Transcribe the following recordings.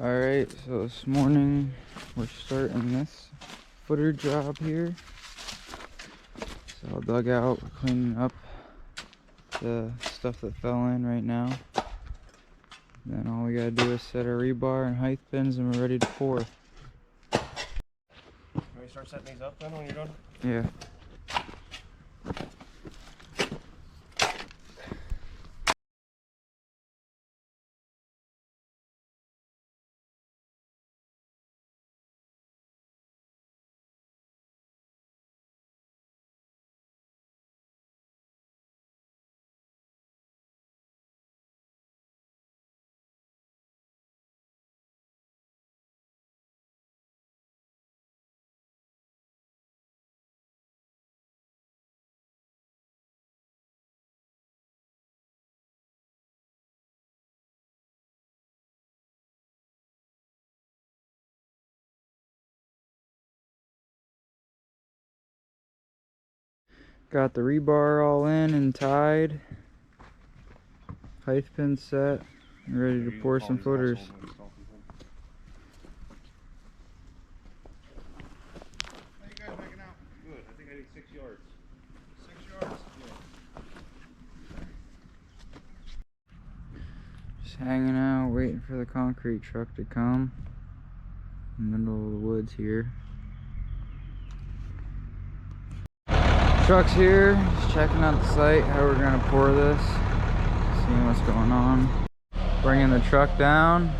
Alright, so this morning we're starting this footer job here. So I'll dug out, we're cleaning up the stuff that fell in right now. Then all we gotta do is set our rebar and height pins and we're ready to pour. You want me to start setting these up then when you're done? Yeah. Got the rebar all in and tied. Height pin set. And ready to pour some footers. How you guys making out? Good. I think I need 6 yards. 6 yards? Yeah. Just hanging out, waiting for the concrete truck to come. In the middle of the woods here. Truck's here, just checking out the site, how we're gonna pour this. Seeing what's going on. Bringing the truck down.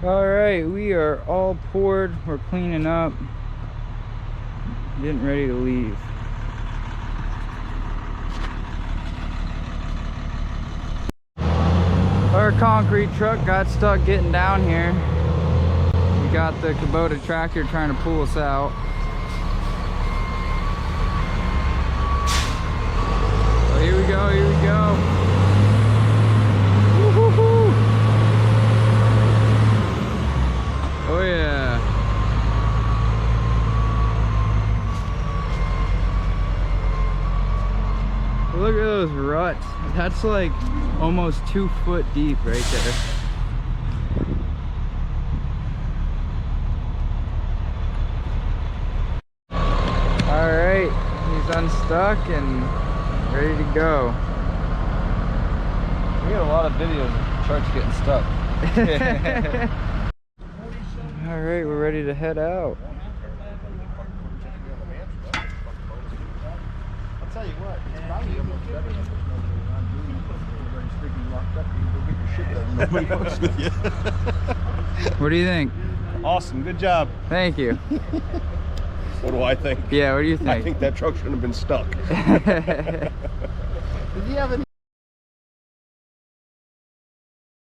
Alright, we are all poured. We're cleaning up. Getting ready to leave. Our concrete truck got stuck getting down here. We got the Kubota tractor trying to pull us out. So here we go, here we go. Oh yeah. Look at those ruts. That's like almost 2 foot deep right there. Alright, he's unstuck and ready to go. We got a lot of videos of trucks getting stuck. Alright, we're ready to head out. I'll tell you what, it's probably almost better than everybody's freaking locked up. You can go get your shit done. Nobody fucks with you. What do you think? Awesome, good job. Thank you. What do I think? Yeah, what do you think? I think that truck shouldn't have been stuck. Did you have any